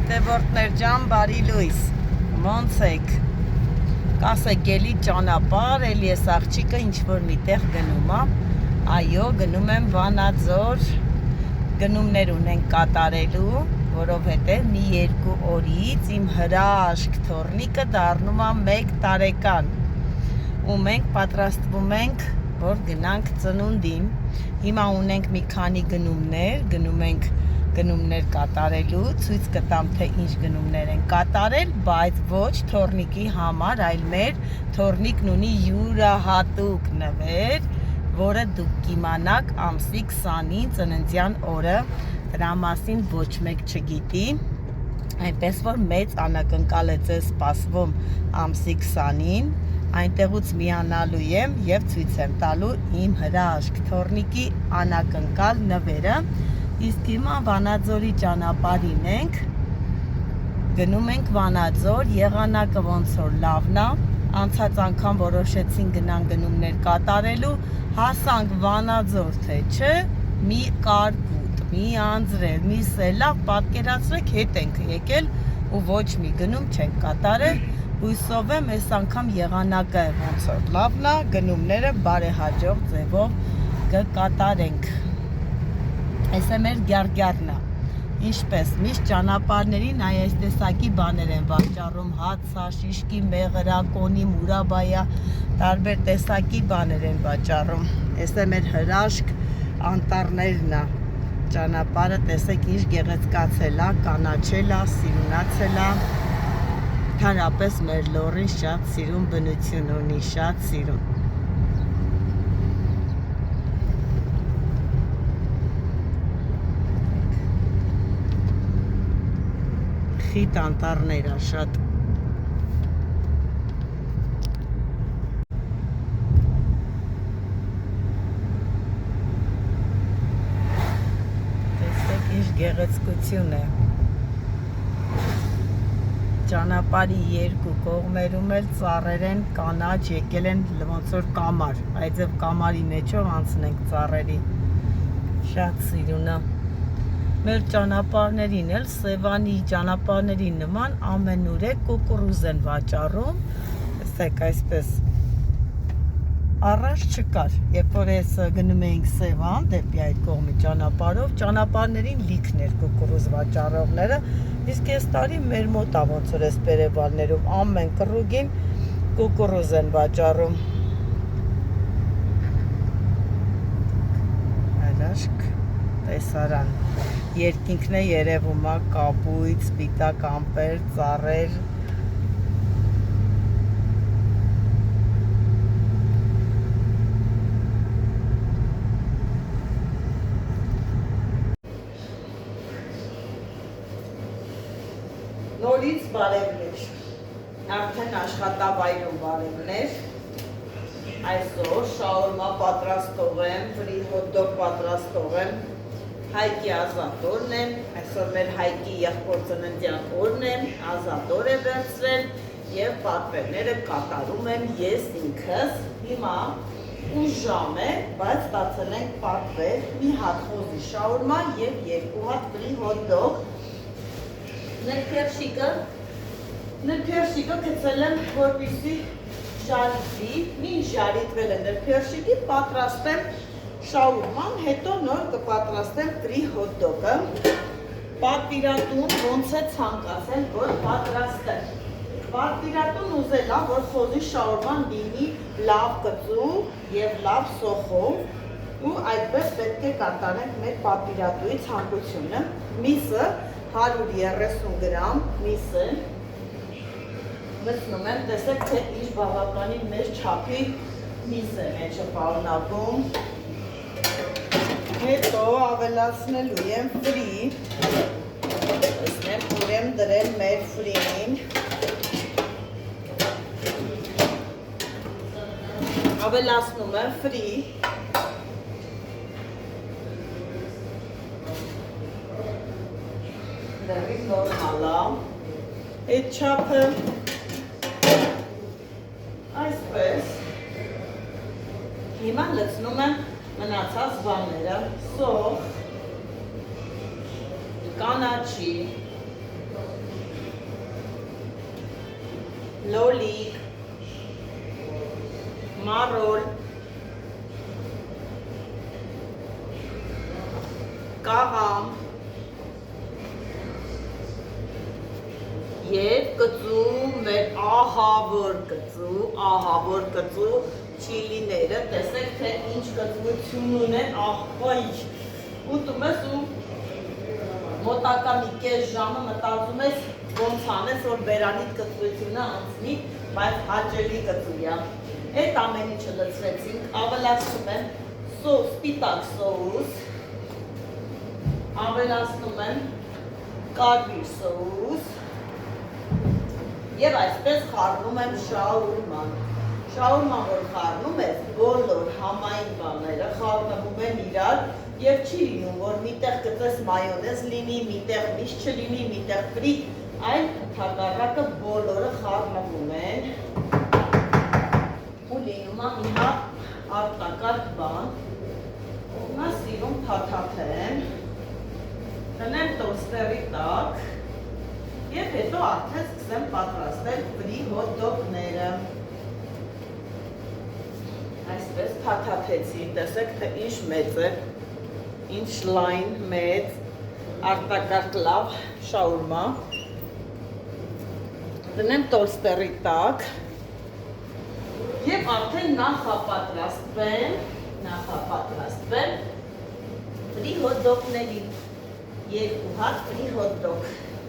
Հետևորդներ ջան, բարի լույս, ոնց եք, կասեք էլի ճանապարհ, էլի ես աղջիկը ինչ-որ միտեղ գնում ա, այո, գնում եմ Վանաձոր, գնումներ ունենք կատարելու, որովհետև մի 2 օրից իմ հրաշք թոռնիկը դառնում ա 1 տարեկան, ու մենք պատրաստվում ենք, որ գնանք ծնունդին, հիմա ունենք մի քանի գնումներ, գնում ենք գնումներ կատարելու, ցույց կտամ թե ինչ գնումներ են կատարել, բայց ոչ թոռնիկի համար, այլ մեր թոռնիկն ունի յուրահատուկ նվեր, որը դուք կիմանաք ամսի 20-ին ծննդյան օրը, դրա մասին ոչ մեկ չգիտի, այնպես որ մեծ անակնկալ է ձեզ սպասվում ամսի 20-ին, այնտեղից միանալու եմ և ցույց եմ տալու իմ հրաշք թոռնիկի անակնկալ նվերը, իսկ հիմա Վանաձորի ճանապարհին ենք, գնում ենք Վանաձոր, եղանակը ոնց որ լավն է, անցած անգամ որոշեցին գնանք գնումներ կատարելու, հասանք Վանաձոր թե չէ, մի կարկուտ, մի անձրև, մի սելավ, պատկերացրեք հետ ենք եկել ու ոչ մի գնում չենք կատարել, հույսով եմ այս անգամ եղանակը ոնց որ լավն է, գնումները բարեհաջող ձևով կկատարենք։ Այս է մեր գյարդյարն է, ինչպես միշտ ճանապարհներին այս տեսակի բաներ են վաճառում, հացա, շիշկի, մեղրա, կոնի, մուրաբայա, տարբեր տեսակի բաներ են վաճառում, այս է մեր հրաշք անտառներն է, ճանապարհը տեսեք ինչ գեղեցկացել է, կանաչել է, սիրունացել է, ընդհանրապես մեր լոռին շատ սիրուն բնություն ունի, շատ սիրուն։ Խիտ անտառներ է շատ։ Տեսեք ինչ գեղեցկություն է։ Ճանապարհի 2 կողմերում էլ ծառեր են կանաչ, եկել են ոնց որ կամար, այձև կամարի մեջով անցնենք ծառերի, շատ սիրուն է։ Մեր ճանապարհներին էլ Սևանի ճանապարհների նման ամենուրեք կուկուռուզ են վաճառում, տեսեք այսպես, առաջ չկար, երբ որ ես գնում էինք Սևան, դեպի այդ կողմի ճանապարհով, ճանապարհներին լիքն էր կուկուռուզ վաճառողները, իսկ այս տարի մեր մոտ ա ոնց որ այս Պերևալներում ամեն կռուգին կուկուռուզ են վաճառում։ Հրաշք տեսարան, երկինքն է երևում է, կապույտ, սպիտակ ամպեր, ծառեր, նորից բարևներ, արդեն աշխատավայրում բարևներ, այսօր շաուրմա պատրաստող եմ, ֆրի հոթ-դոգ պատրաստող եմ, Հայկի Ազատորն եմ, այսօր մեր Հայկի եղբոր ծննդյան օրն եմ, Ազատոր է վերցրել և պատվերները կատարում եմ ես ինքս, հիմա 8 ժամ է, բայց ստացել ենք պատվեր, մի հատ խոզի շաուրմա և 2 հատ ֆրի հոթ-դոգ, նրբերշիկը գցել եմ, որպեսզի ժարիտվի, մինչ ժարիտվել է նրբերշիկի, պատրաստեմ շաուրման, հետո նոր կպատրաստեմ ֆրի հոթ-դոգը, պատվիրատուն ոնց է ցանկացել, որ պատրաստեմ, պատվիրատուն ուզել է, որ խոզի շաուրման լինի լավ կծու և լավ սոխով ու այդպես պետք է կատարենք մեր պատվիրատուի ցանկությունը, միսը 130 գրամ միսը, մտնում եմ, տեսեք թե ինչ բավականին մեծ չափի միս է մեջը պարունակում, հետո ավելացնելու եմ ֆրի, տեսնեմ ուր եմ դրել մեր ֆրին, ավելացնում եմ ֆրի, դեռի նորմալ է, այդ չափը այսպես, հիմա լցնում եմ մնացած բաները, սոխ, կանաչի, լոլիկ, մարոլ, կաղամ և կծու մեր ահավոր կծու չիլիները, տեսեք թե ինչ կծվություն ունեն, աղբայ, ուտում ես ու մոտակա մի կես ժամը մտածում ես ոնց անես, որ բերանիդ կծվությունը անցնի, բայց հաճելի կծու է։ Այդ ամեն ինչը լցրեցինք, ավելացնում եմ սպիտակ սոուս, ավելացնում եմ կարմիր սոուս և այսպես խառնում եմ շաուրման։ Շաուրման, որ խառնում ես, բոլոր համային բաները խառնվում են իրար և չի լինում, որ միտեղ գծես մայոնեզ լինի, միտեղ միշտ չլինի, միտեղ ֆրիկ, այլ ընդհակառակը բոլորը խառնվում են ու լինում է մի հատ արտակարգ բան, նա սիրում փաթաթեմ, տնեմ տոստերի տակ և հետո արդեն սկսեմ պատրաստել ֆրի հոտ-դոգները։ Այսպես փաթաթեցի, տեսեք թե ինչ մեծ է, ինչ լայն, մեծ, արտակարգ լավ շաուրմա։ Դնեմ տոստերի տակ և արդեն նախապատրաստվեմ ֆրի հոտ-դոգներին, 2 հատ ֆրի հոտ-դոգ,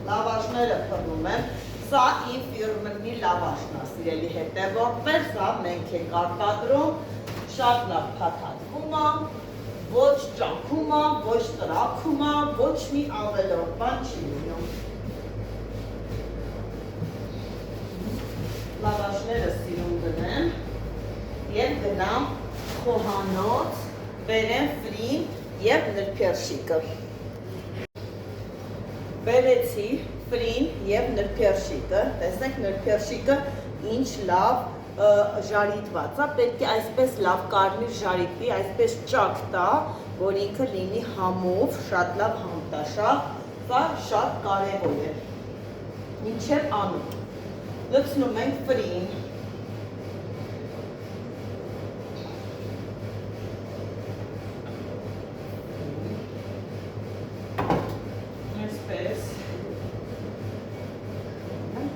լավաշները փռնում եմ, սա իմ ֆիրմենի լավաշն է, սիրելի հետևորդներ, սա մենք ենք արտադրում, շատ լավ փաթաթվում է, ոչ ճանքում է, ոչ տրաքում է, ոչ մի ավելորդ բան չի լինում։ Լավաշները սիրում դնեմ և գնամ խոհանոց, բերեմ ֆրին և նրբերշիկը։ Բերեցի ֆրին և նրբերշիկը, տեսեք նրբերշիկը ինչ լավ ժարիտված է, պետք է այսպես լավ կարմիր ժարիտվի, այսպես ճակ տա, որ ինքը լինի համով, շատ լավ համտաշաղ, սա շատ կարևոր է։ Մինչև անում, լցնում ենք ֆրին, այսպես,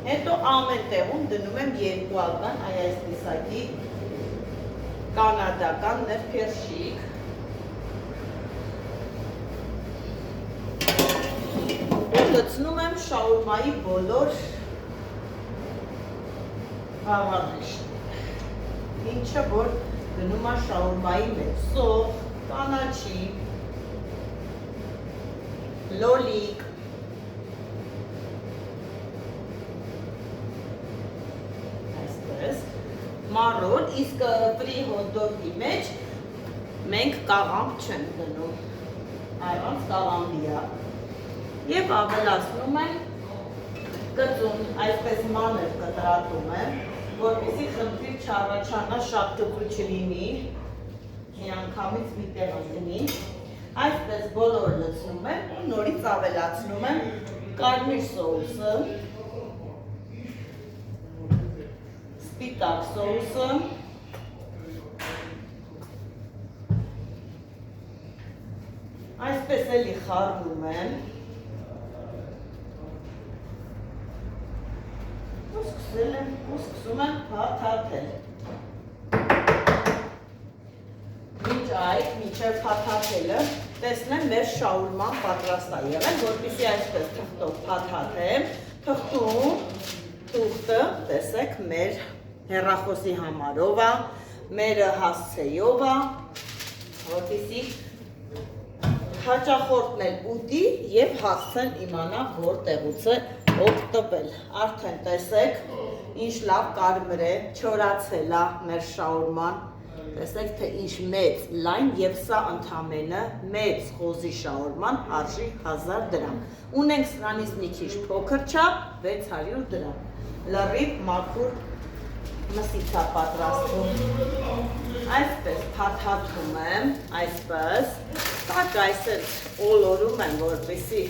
հետո ամեն տեղում դնում եմ 2 ական, այս տեսակի կանադական նրբերշիկ, լցնում եմ շաուրմայի բոլոր բաղարիչները, ինչը որ գնում է շաուրմայի մեջ, սոխ, կանաչի, լոլիկ, այսպես, մարոլ, իսկ ֆրի հոտ-դոգի մեջ մենք կաղամբ չենք դնում, այլանց կաղամբի է։ Եվ ավելացնում եմ կծուն, այսպես մանր կտրատում եմ, որպեսզի խնդիր չառաջանա, շատ կծու չլինի, միանգամից մի տեղ լինի, այսպես բոլոր լցնում եմ ու նորից ավելացնում եմ կարմիր սոուսը, սպիտակ սոուսը, այսպես էլի խառնում եմ ու սկսում եմ փաթաթել։ Մինչև փաթաթելը տեսնեմ մեր շաուրման պատրաստ է եղել, որպեսզի այսպես թղթով փաթաթեմ, թղթում թուղթը, տեսեք, մեր հեռախոսի համարով է, մեր հասցեով է, որպեսզի հաճախորդն էլ ուտի և հասցեն իմանա որտեղուց է օգտվել։ Արդեն տեսեք, ինչ լավ կարմիր է, չորացել է մեր շաուրման, տեսեք թե ինչ մեծ, լայն և սա ընդամենը մեծ խոզի շաուրման արժի 1000 դրամ։ Ունենք սրանից մի քիչ փոքր չափ 600 դրամ։ Լրիվ մաքուր մսից է պատրաստվում։ Այսպես փաթաթում եմ, այսպես, տակ այսպես օլորում եմ, որպեսզի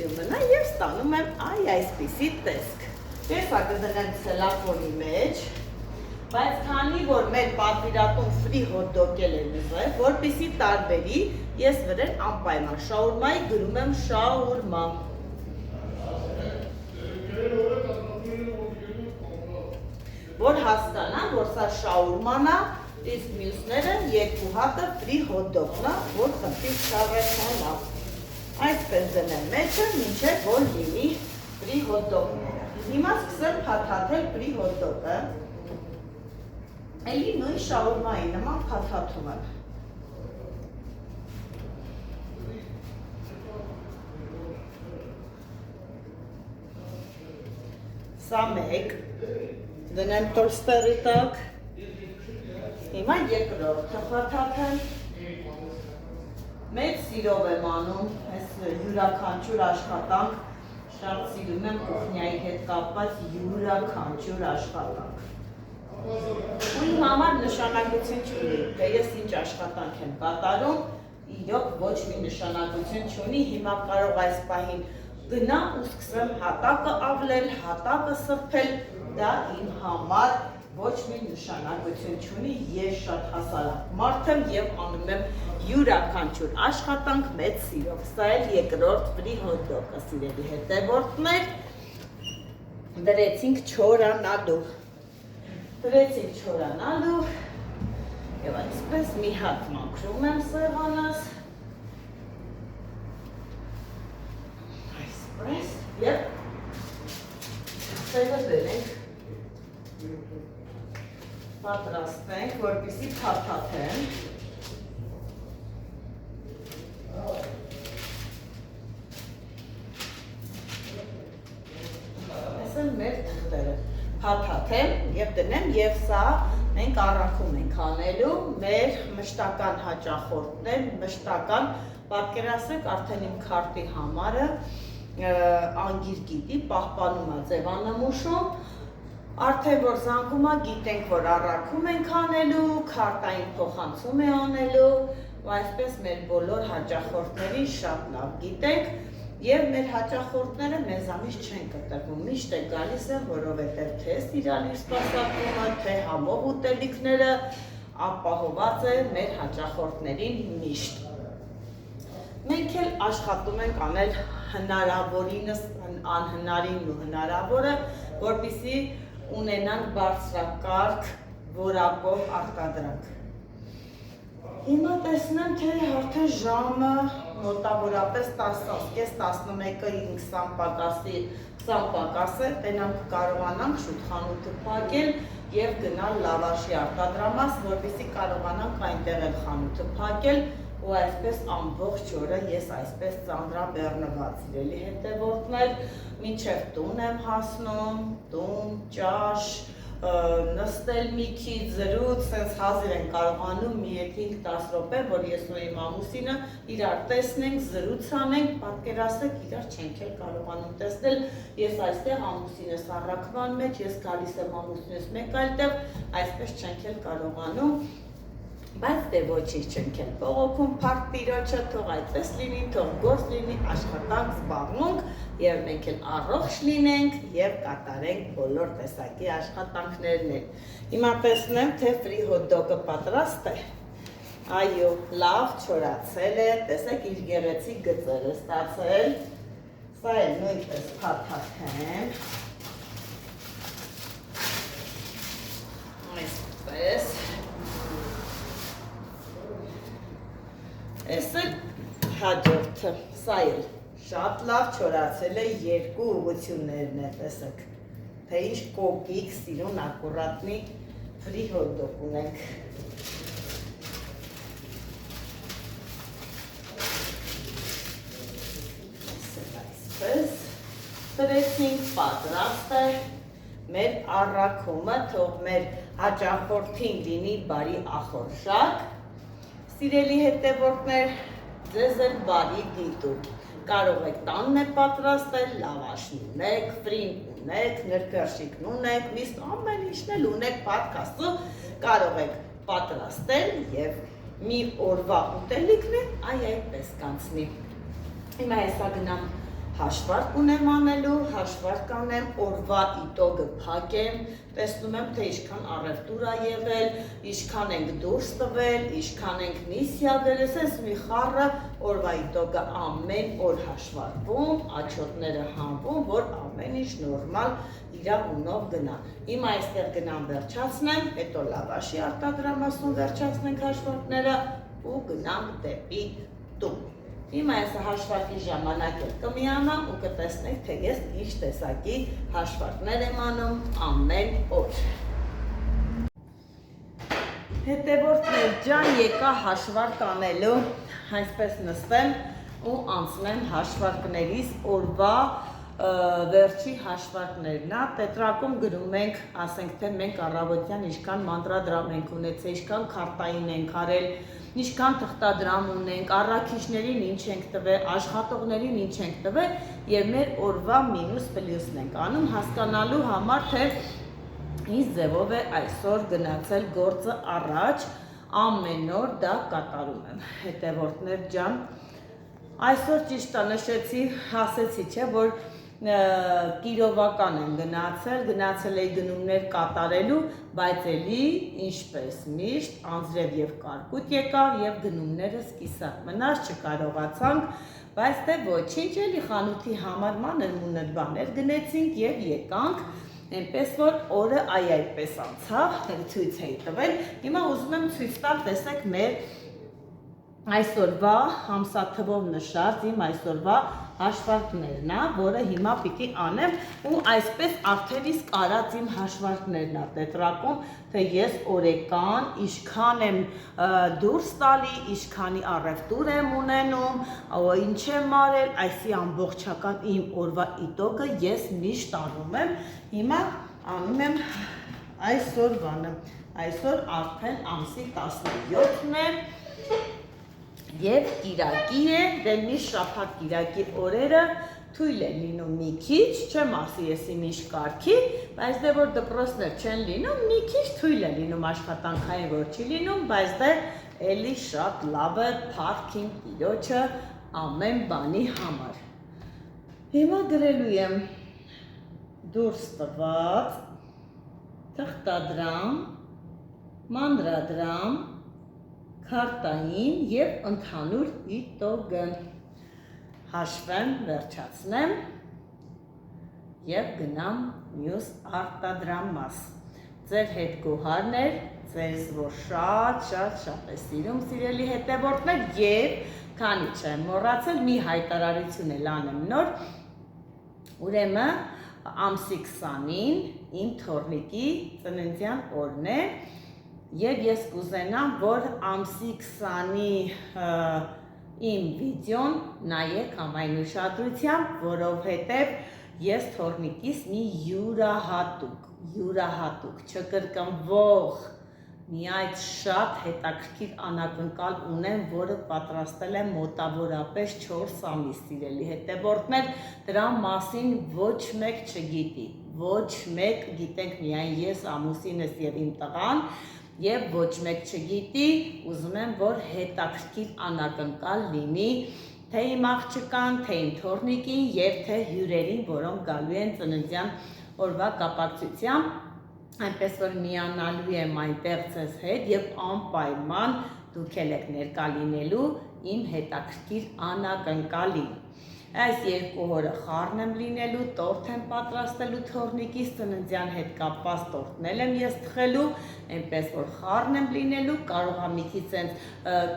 մնա և ստանում եմ այսպիսի տեսք։ Ես կդնեմ ցելոֆանի մեջ, բայց քանի որ մեր պատվիրատուն ֆրի հոտ դոգել է ուզել, որպեսզի տարբերի, ես վրան անպայման շաուրմայի գրում եմ շաուրմա։ Որ հասկանամ, որ սա շաուրման է, իսկ մյուսները երկու հատը ֆրի հոտ դոգն է, որ խնդիր չավերցանա։ Այսպես դնեմ մեջը, մինչև որ լինի ֆրի հոտ դոգները։ Հիմա սկսեմ փաթաթել ֆրի հոտ դոգը։ Էլի նույն շաուրմայի նման փաթաթում եմ։ Սա մեկ, դնեմ տոլստերի տակ, հիմա երկրորդը փաթաթեմ, մեծ սիրով եմ անում, այս յուրաքանչյուր աշխատանք, շատ սիրում եմ կուխնյայի հետ կապված յուրաքանչյուր աշխատանք։ Ու իմ համար նշանակություն չունի, թե ես ինչ աշխատանք եմ կատարում, իրոք ոչ մի նշանակություն չունի, հիմա կարող այս պահին գնամ ու սկսեմ հատակը ավլել, հատակը սրբել, դա իմ համար ոչ մի նշանակություն չունի, ես շատ հասարակ մարդ եմ և անում եմ յուրաքանչյուր աշխատանք մեծ սիրով։ Սա էլ երկրորդ ֆրի հոտ դոգը, սիրելի հետևորդներ, դրեցինք չորանալու և այսպես մի հատ մաքրում եմ սեղանս, այսպես և սեղը դրենք, պատրաստենք, որպեսզի փաթաթեն։ Այս են մեր թղթերը։ Փաթաթեմ և դնեմ և սա մենք առաքում ենք անելու մեր մշտական հաճախորդներ, մշտական, պատկերացրեք արդեն իմ քարտի համարը անգիր գիտի, պահպանում է ձևանմուշում, արդեն որ զանգում է, գիտենք, որ առաքում ենք անելու, քարտային փոխանցում է անելու, ու այսպես մեր բոլոր հաճախորդներին շատ լավ գիտենք, և մեր հաճախորդները մեզանից չեն կտրվում, միշտ է գալիս են, որովհետև թե սիրալիր սպասարկումը, թե համով ուտելիքները ապահոված է մեր հաճախորդներին միշտ։ Մենք էլ աշխատում ենք անել հնարավորինս անհնարինն ու հնարավորը, որպեսզի ունենանք բարձրակարգ որակով արտադրանք։ Հիմա տեսնեմ, թե արդեն ժամը մոտավորապես 10:30-11-ը 20 պակաս է, տենանք կարողանանք շուտ խանութը փակել և գնալ լավաշի արտադրամաս, որպեսզի կարողանանք այնտեղ էլ խանութը փակել ու այսպես ամբողջ օրը ես այսպես ծանրաբեռնված, սիրելի հետևորդներ, մինչև տուն եմ հասնում, տուն, ճաշ, նստել մի քիչ զրույց, սենց հազիվ են կարողանում մի 5-10 րոպե, որ ես ու իմ ամուսինը իրար տեսնենք, զրույց անենք, պատկերացրեք, իրար չենք էլ կարողանում տեսնել, ես այստեղ ամուսինս առաքման մեջ, ես գալիս եմ ամուսինս մեկ այլ տեղ, այսպես չենք էլ կարողանում, բայց դե ոչինչ չենք էլ բողոքում, փառք Տիրոջը, թող այդպես լինի, թող գործ լինի, աշխատանք, զբաղմունք և մենք էլ առողջ լինենք և կատարենք բոլոր տեսակի աշխատանքներն էլ։ Հիմա տեսնեմ, թե ֆրի հոտ դոգը պատրաստ է։ Այո, լավ չորացել է, տեսեք իր գեղեցիկ գծերը ստացել։ Սա էլ նույնպես փաթաթեմ։ Այսպես։ Այս էլ հաջորդը, սա էլ շատ լավ չորացել է, երկու ուղղություններն է, տեսեք, թե ինչ կոկիկ, սիրուն, ակուրատնի ֆրի հոտ դոգ ունենք։ Այսպես, տրեցինք, պատրաստ է, մեր առաքումը, թող մեր հաճախորդին լինի բարի ախորժակ, սիրելի հետևորդներ, ձեզ էլ բարի դիտում, կարող եք տանն է պատրաստել, լավաշն ունեք, ֆրին ունեք, նրբերշիկն ունեք, միստ ամեն ինչն էլ ունեք, պատկաստու, կարող եք պատրաստել և մի օրվա ուտելիքն է այդպես կանցնի։ Հիմա հեսա գնամ հաշվարկ ունեմ անելու, հաշվարկ անեմ, օրվա իտոգը փակեմ, տեսնում եմ, թե ինչքան առևտուր ա եղել, ինչքան ենք դուրս տվել, ինչքան ենք միսիա դրել, ես մի խառը օրվա իտոգը ամեն օր հաշվարկվում, աչոտները հանվում, որ ամեն ինչ նորմալ իրա ունով գնա։ Հիմա այստեղ գնամ վերջացնեմ, հետո լավաշի արտադրամասում վերջացնենք հաշվարկները ու գնանք դեպի տուն։ Հիմա ես հաշվարկի ժամանակ էլ կմիանամ ու կտեսնենք, թե ես ինչ տեսակի հաշվարկներ եմ անում ամեն օր։ Հետևորդներ ջան, եկա հաշվարկ անելու, այսպես նստեմ ու անցնեմ հաշվարկներից օրվա վերջի հաշվարկներն է, տետրակում գրում ենք, ասենք թե մենք առավոտյան ինչքան մանրադրամ ենք ունեցել, ինչքան քարտային ենք արել, ինչքան թղթադրամ ունենք, առաքիչներին ինչ ենք տվել, աշխատողներին ինչ ենք տվել եւ մեր օրվա մինուս պլյուսն ենք անում, հասկանալու համար թե ինչ ձևով է այսօր գնացել գործը առաջ, ամեն օր դա կատարում եմ։ Հետևորդներ ջան, այսօր ճիշտ է նշեցի, ասեցի, չէ, որ կիրովական եմ գնացել էի գնումներ կատարելու, բայց էլի ինչպես միշտ անձրև եւ կարկուտ եկավ եւ գնումները սկիսակ մնաց, չկարողացանք, բայց դե ոչինչ, էլի խանութի համար մանր-մունր բաներ գնեցինք եւ եկանք, այնպես որ օրը այդպես անցավ, ցույց էի տվել, հիմա ուզում եմ ցույց տալ, տեսեք մեր այսօրվա ամսաթվով նշած իմ այսօրվա հաշվարկներն է, որը հիմա պիտի անեմ ու այսպես արդեն իսկ արած իմ հաշվարկներն է տետրակում, թե ես օրեկան ինչքան եմ դուրս տալի, ինչքանի առևտուր եմ ունենում, ինչ եմ արել, այսի ամբողջական իմ օրվա իտոգը ես միշտ անում եմ, հիմա անում եմ այսօրվանը, այսօր արդեն ամսի 17-ն է, Եվ կիրակի է, դե մի շաբաթ կիրակի օրերը թույլ է լինում մի քիչ, չեմ ասի ես իմ ինչ կարգի, բայց դե որ դպրոցներ չեն լինում, մի քիչ թույլ է լինում աշխատանքային, որ չի լինում, բայց դե էլի շատ լավ է փառքին Տիրոջը ամեն բանի համար։ Հիմա գրելու եմ դուրս տված թղթադրամ, մանրադրամ, քարտային եւ ընդհանուր իտոգը հաշվեմ, վերջացնեմ եւ գնամ մյուս արտադրամաս։ Ձեր հետ գոհարներ, ձեզ որ շատ է սիրում սիրելի հետևորդներ եւ քանի չեմ մոռացել մի հայտարարություն էլ անեմ նոր, ուրեմն ամսի 20-ին իմ թոռնիկի ծննդյան օրն է Եվ ես կուզենամ, որ ամսի 20-ի իմ վիդեոն նայեք ամայն ուշադրությամբ, որովհետև ես թոռնիկիս մի յուրահատուկ, չկրկնվող, մի այդ շատ հետաքրքիր անակնկալ ունեմ, որը պատրաստել եմ մոտավորապես 4 ամիս սիրելի հետևորդներ, դրա մասին ոչ մեկ չգիտի, ոչ մեկ գիտենք միայն ես, ամուսինս եւ իմ տղան, Եվ ոչ մեկ չգիտի, ուզում եմ, որ հետաքրքիր անակնկալ լինի թե իմ աղջկան, թե իմ թոռնիկին և թե հյուրերին, որոնք գալու են ծննդյան օրվա կապակցությամբ, այնպես որ միանալու եմ այնտեղ ձեզ հետ և անպայման դուք եք ներկա լինելու իմ հետաքրքիր անակնկալին։ Այս երկու օրը խառն եմ լինելու, տորթ եմ պատրաստելու թոռնիկիս, ծննդյան հետ կապված տորթնել եմ ես թխելու, այնպես որ խառն եմ լինելու, կարող է մի քիչ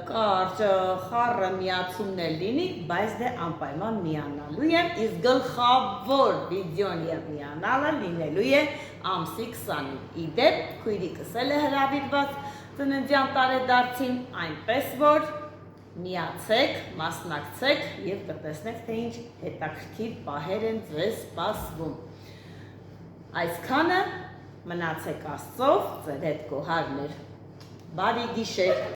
կարճ խառը միացումներ լինի, բայց դե անպայման միանալու եմ, իսկ գլխավոր վիդեոն եւ միանալը լինելու է ամսի 20-ին։ Իդեպ քույրիկս էլ է հրավիրված ծննդյան տարեդարձին, այնպես որ միացեք, մասնակցեք և կտեսնեք, թե ինչ հետաքրքիր պահեր են ձեզ սպասվում։ Այսքանը մնացեք Աստծով, ձեր հետ գոհարներ։ Բարի գիշեր։